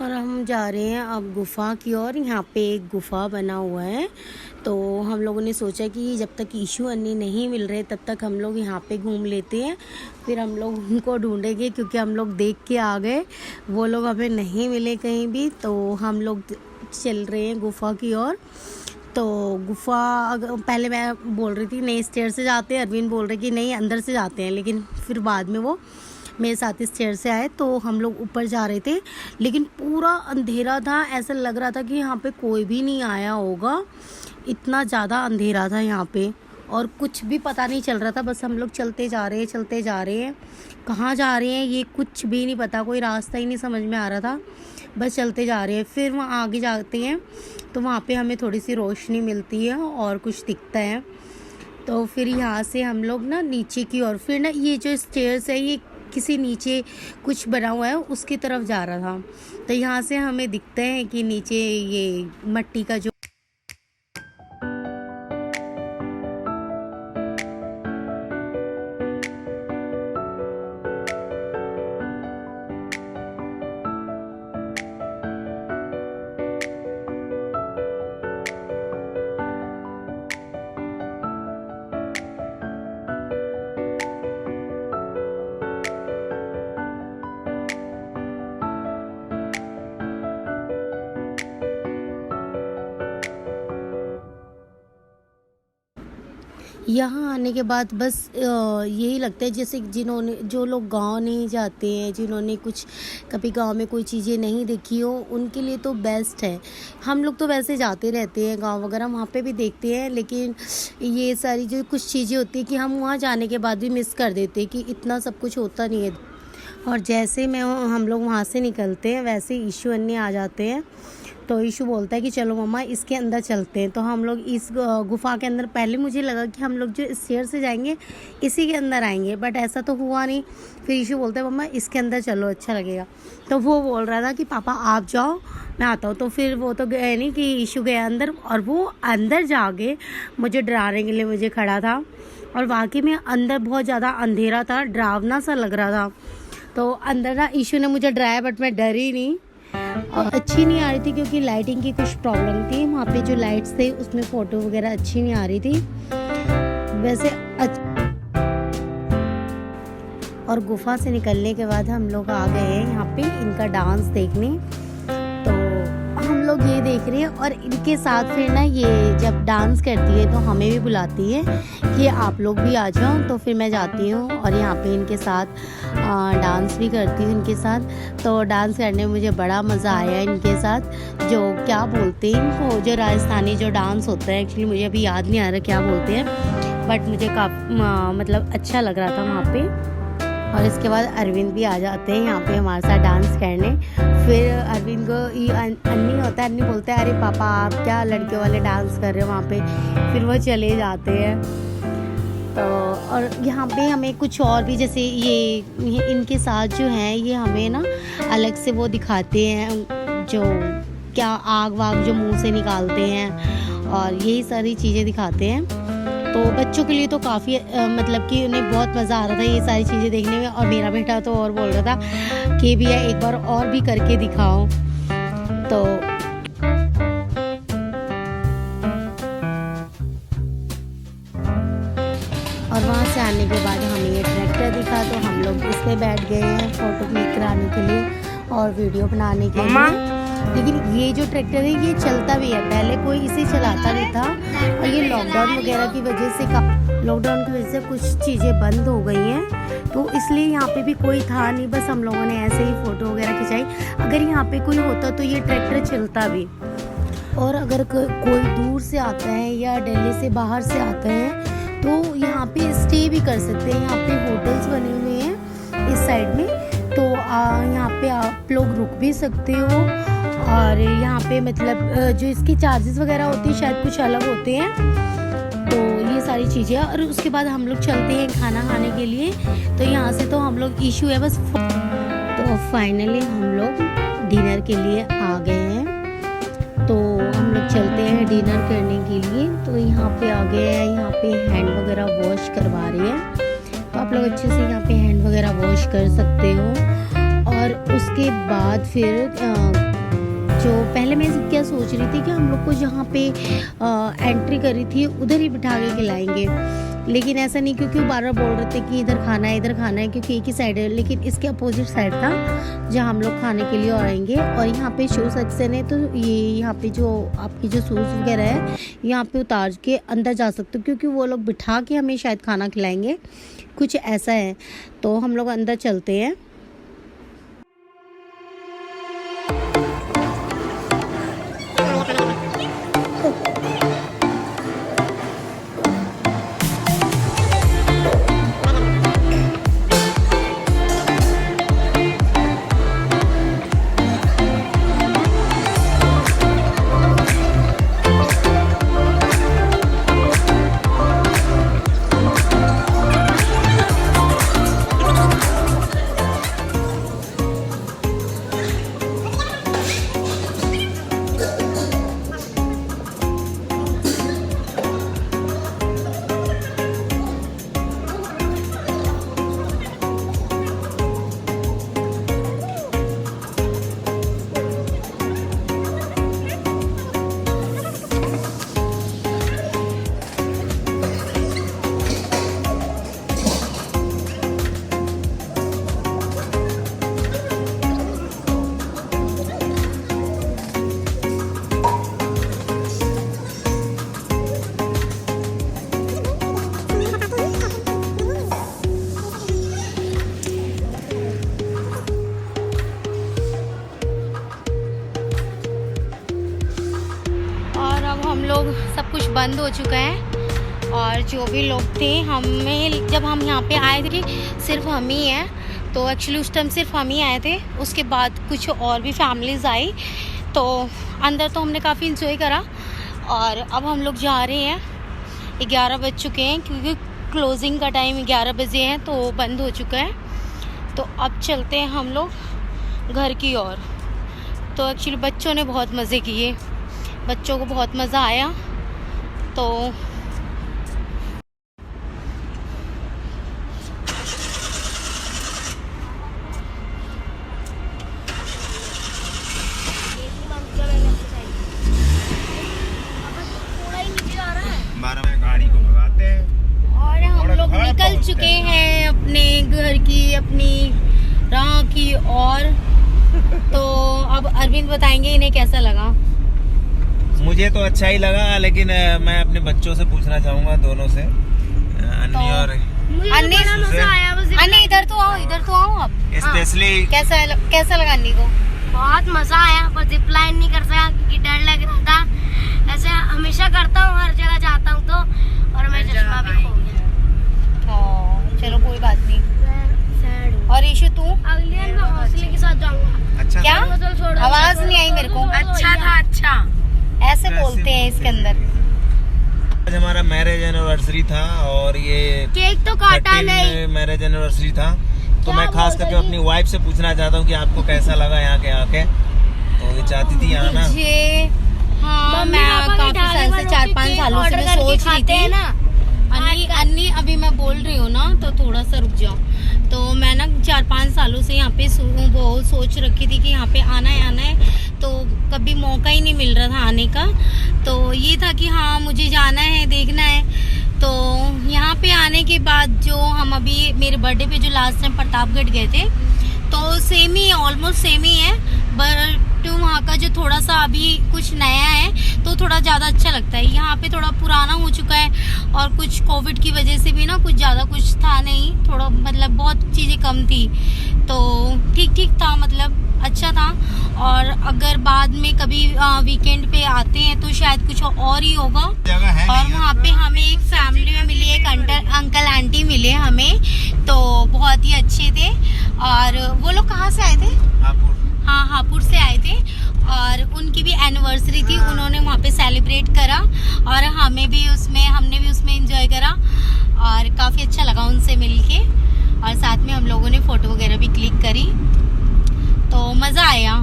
और हम जा रहे हैं अब गुफ़ा की ओर। यहाँ पे एक गुफ़ा बना हुआ है, तो हम लोगों ने सोचा कि जब तक ईशू अन्नी नहीं मिल रहे तब तक हम लोग यहाँ पे घूम लेते हैं, फिर हम लोग उनको ढूंढेंगे, क्योंकि हम लोग देख के आ गए, वो लोग हमें नहीं मिले कहीं भी। तो हम लोग चल रहे हैं गुफ़ा की ओर। तो गुफ़ा पहले मैं बोल रही थी नहीं स्टेयर से जाते हैं, अरविंद बोल रहे कि नहीं अंदर से जाते हैं, लेकिन फिर बाद में वो मेरे साथ स्टेयर से आए, तो हम लोग ऊपर जा रहे थे। लेकिन पूरा अंधेरा था, ऐसा लग रहा था कि यहाँ पे कोई भी नहीं आया होगा, इतना ज़्यादा अंधेरा था यहाँ पे, और कुछ भी पता नहीं चल रहा था। बस हम लोग चलते जा रहे हैं, कहाँ जा रहे हैं ये कुछ भी नहीं पता, कोई रास्ता ही नहीं समझ में आ रहा था, बस चलते जा रहे हैं। फिर वहाँ आगे जाते हैं तो वहाँ पे हमें थोड़ी सी रोशनी मिलती है और कुछ दिखता है। तो फिर यहाँ से हम लोग ना नीचे की ओर, फिर ना ये जो स्टेयर्स है ये किसी नीचे कुछ बना हुआ है उसकी तरफ जा रहा था। तो यहाँ से हमें दिखता है कि नीचे ये मट्टी का जो यहाँ आने के बाद बस यही लगता है जैसे जो लोग गांव नहीं जाते हैं, जिन्होंने कुछ कभी गांव में कोई चीज़ें नहीं देखी हो, उनके लिए तो बेस्ट है। हम लोग तो वैसे जाते रहते हैं गांव वगैरह, वहाँ पे भी देखते हैं, लेकिन ये सारी जो कुछ चीज़ें होती है कि हम वहाँ जाने के बाद भी मिस कर देते हैं कि इतना सब कुछ होता नहीं है। और जैसे हम लोग वहाँ से निकलते हैं वैसे ईशू अन्नी आ जाते हैं। तो ईशू बोलता है कि चलो मम्मा इसके अंदर चलते हैं। तो हम लोग इस गुफ़ा के अंदर, पहले मुझे लगा कि हम लोग जो स्टेयर से जाएंगे इसी के अंदर आएंगे, बट ऐसा तो हुआ नहीं। फिर ईशू बोलता है मम्मा इसके अंदर चलो अच्छा लगेगा। तो वो बोल रहा था कि पापा आप जाओ मैं आता हूँ। तो फिर वो तो गए नहीं कि ईशू गया अंदर, और वो अंदर जाके मुझे डराने के लिए मुझे खड़ा था। और वाकई में अंदर बहुत ज़्यादा अंधेरा था, डरावना सा लग रहा था। तो अंदर ना ईशू ने मुझे डराया, बट मैं डरी नहीं। और अच्छी नहीं आ रही थी क्योंकि लाइटिंग की कुछ प्रॉब्लम थी, वहाँ पे जो लाइट्स थे उसमें फ़ोटो वगैरह अच्छी नहीं आ रही थी वैसे। और गुफ़ा से निकलने के बाद हम लोग आ गए हैं यहाँ पे इनका डांस देखने। तो हम लोग ये देख रहे हैं, और इनके साथ फिर ना ये जब डांस करती है तो हमें भी बुलाती है कि आप लोग भी आ जाओ। तो फिर मैं जाती हूँ और यहाँ पे इनके साथ डांस भी करती हूँ इनके साथ। तो डांस करने में मुझे बड़ा मज़ा आया इनके साथ। जो क्या बोलते हैं इनको, जो राजस्थानी जो डांस होता है, एक्चुअली मुझे अभी याद नहीं आ रहा क्या बोलते हैं, बट मुझे काफ़ी मतलब अच्छा लग रहा था वहाँ पे। और इसके बाद अरविंद भी आ जाते हैं यहाँ पे हमारे साथ डांस करने। फिर अरविंद को अन्नी होता है, अन्नी बोलता है अरे पापा आप क्या लड़कियों वाले डांस कर रहे हो वहाँ पे। फिर वो चले जाते हैं। तो और यहाँ पे हमें कुछ और भी, जैसे ये इनके साथ जो हैं ये हमें ना अलग से वो दिखाते हैं, जो क्या आग वाग जो मुंह से निकालते हैं, और यही सारी चीज़ें दिखाते हैं। तो बच्चों के लिए तो काफ़ी मतलब कि उन्हें बहुत मज़ा आ रहा था ये सारी चीज़ें देखने में। और मेरा बेटा तो और बोल रहा था कि भैया एक बार और भी करके दिखाओ। तो और वहाँ से आने के बाद हमें ये ट्रैक्टर दिखा, तो हम लोग इस पर बैठ गए हैं फ़ोटो क्लिक कराने के लिए और वीडियो बनाने के लिए। लेकिन ये जो ट्रैक्टर है ये चलता भी है, पहले कोई इसे चलाता नहीं था, और ये लॉकडाउन वगैरह की वजह से कुछ चीज़ें बंद हो गई हैं, तो इसलिए यहाँ पे भी कोई था नहीं, बस हम लोगों ने ऐसे ही फ़ोटो वगैरह खिंचाई। अगर यहाँ पे कोई होता तो ये ट्रैक्टर चलता भी। और अगर कोई दूर से आता है या दिल्ली से बाहर से आता है तो यहाँ पे स्टे भी कर सकते हैं। यहाँ पे होटल्स बने हुए हैं इस साइड में, तो यहाँ पे आप लोग रुक भी सकते हो। और यहाँ पे मतलब जो इसकी चार्जेस वगैरह होती है शायद कुछ अलग होते हैं। तो ये सारी चीज़ें, और उसके बाद हम लोग चलते हैं खाना खाने के लिए। तो यहाँ से तो हम लोग ईशू है बस। तो फाइनली हम लोग डिनर के लिए आ गए हैं, तो हम लोग चलते हैं डिनर करने के लिए। तो यहाँ पे आ गए हैं, यहाँ पे हैंड वगैरह वॉश करवा रही है, तो आप लोग अच्छे से यहाँ पे हैंड वगैरह वॉश कर सकते हो। और उसके बाद फिर जो पहले मैं क्या सोच रही थी कि हम लोग को जहाँ पे एंट्री करी थी उधर ही बिठा के खिलाएंगे, लेकिन ऐसा नहीं, क्योंकि वो बार बार बोल रहे थे कि इधर खाना है, क्योंकि एक ही साइड है। लेकिन इसके अपोजिट साइड था जहाँ हम लोग खाने के लिए आएंगे। और यहाँ पे शू सेक्शन है, तो ये यहाँ पे जो आपकी जो शूज़ वगैरह है यहाँ पे उतार के अंदर जा सकते हो, क्योंकि वो लोग बिठा के हमें शायद खाना खिलाएंगे, कुछ ऐसा है। तो हम लोग अंदर चलते हैं। सब कुछ बंद हो चुका है, और जो भी लोग थे, हमें जब हम यहाँ पे आए थे सिर्फ हम ही हैं, तो एक्चुअली उस टाइम सिर्फ हम ही आए थे। उसके बाद कुछ और भी फैमिलीज़ आई, तो अंदर तो हमने काफ़ी इंजॉय करा। और अब हम लोग जा रहे हैं, 11 बज चुके हैं, क्योंकि क्लोजिंग का टाइम 11 बजे है, तो बंद हो चुका है। तो अब चलते हैं हम लोग घर की ओर। तो एक्चुअली बच्चों ने बहुत मज़े किए, बच्चों को बहुत मज़ा आया। तो गाड़ी को भगाते हैं और हम लोग निकल चुके हैं अपने घर की, अपनी राह की ओर। तो अब अरविंद बताएंगे इन्हें कैसा लगा। मुझे तो अच्छा ही लगा, लेकिन मैं अपने बच्चों से पूछना चाहूँगा, दोनों से, अन्नी और अन्नी, इधर तो आओ आप। स्पेशली कैसा लगा अन्नी को? बहुत मजा आया, पर जिप लाइन नहीं कर सका क्योंकि डर लग रहा था। ऐसे हमेशा करता हूँ, हर जगह जाता हूँ तो, और मैं चश्मा भी खो गया। चलो कोई बात नहीं। और ईशु तू? अगली बार मैं हौसले के साथ जाऊंगा। अच्छा क्या? आवाज नहीं आई मेरे को। अच्छा था, अच्छा ऐसे बोलते हैं इसके अंदर। आज हमारा मैरिज एनिवर्सरी था, और ये केक तो काटा नहीं, मैरिज एनिवर्सरी था। तो मैं खास करके अपनी वाइफ से पूछना चाहता हूँ कि आपको कैसा लगा यहाँ के आके। तो ये चाहती थी आना। मुझे मैं काफी साल से 4-5 सालों से मैं सोच रही थी ना। अन्नी अभी मैं बोल रही हूँ ना, तो थोड़ा सा रुक जाओ। तो मैं ना 4-5 सालों से यहाँ पे वो सोच रखी थी कि यहाँ पे आना है, तो कभी मौका ही नहीं मिल रहा था आने का। तो ये था कि हाँ मुझे जाना है, देखना है। तो यहाँ पे आने के बाद जो हम अभी मेरे बर्थडे पे जो लास्ट टाइम प्रतापगढ़ गए थे, तो सेम ही, ऑलमोस्ट सेम ही है, बट वहाँ का जो थोड़ा सा अभी कुछ नया है तो थोड़ा ज़्यादा अच्छा लगता है। यहाँ पे थोड़ा पुराना हो चुका है, और कुछ कोविड की वजह से भी ना कुछ ज़्यादा कुछ था नहीं, थोड़ा मतलब बहुत चीज़ें कम थी, तो ठीक था, मतलब अच्छा था। और अगर बाद में कभी वीकेंड पे आते हैं तो शायद कुछ और ही होगा। और वहाँ पे हमें एक फैमिली में मिली, एक अंकल आंटी मिले हमें, तो बहुत ही अच्छे थे। और वो लोग कहाँ से आए थे? हाँ, हापुड़ से आए थे, और उनकी भी एनिवर्सरी थी, उन्होंने वहाँ पे सेलिब्रेट करा, और हमने भी उसमें एंजॉय करा, और काफ़ी अच्छा लगा उनसे मिलके। और साथ में हम लोगों ने फ़ोटो वगैरह भी क्लिक करी, तो मज़ा आया।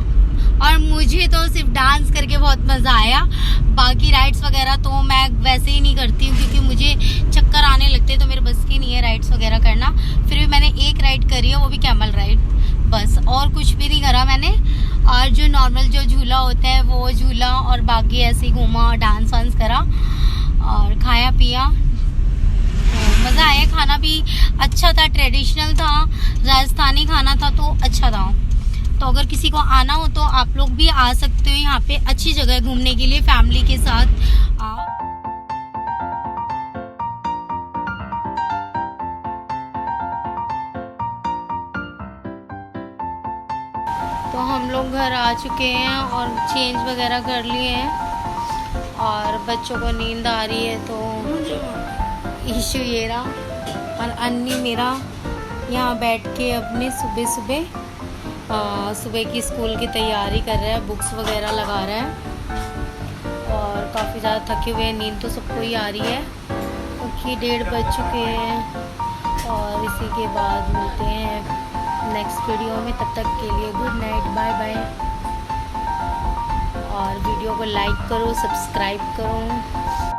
और मुझे तो सिर्फ डांस करके बहुत मज़ा आया। बाकी राइड्स वगैरह तो मैं वैसे ही नहीं करती हूँ, क्योंकि मुझे चक्कर आने लगते हैं, तो मेरे बस की नहीं है राइड्स वगैरह करना। फिर भी मैंने एक राइड करी है, वो भी कैमल राइड, बस, और कुछ भी नहीं करा मैंने। और जो नॉर्मल जो झूला होता है वो झूला, और बाकी ऐसे ही घूमा, डांस वांस करा और खाया पिया। तो मज़ा आया, खाना भी अच्छा था, ट्रेडिशनल था, राजस्थानी खाना था तो अच्छा था। तो अगर किसी को आना हो तो आप लोग भी आ सकते हो, यहाँ पे अच्छी जगह है घूमने के लिए, फैमिली के साथ आओ। तो हम लोग घर आ चुके हैं और चेंज वगैरह कर लिए हैं और बच्चों को नींद आ रही है। तो ईशु ये रहा और अन्नी मेरा यहाँ बैठ के अपने सुबह की स्कूल की तैयारी कर रहा है, बुक्स वगैरह लगा रहा है और काफ़ी ज़्यादा थके हुए हैं, नींद तो सबको ही आ रही है क्योंकि 1:30 बज चुके हैं। और इसी के बाद मिलते हैं नेक्स्ट वीडियो में, तब तक के लिए गुड नाइट, बाय बाय। और वीडियो को लाइक करो, सब्सक्राइब करो।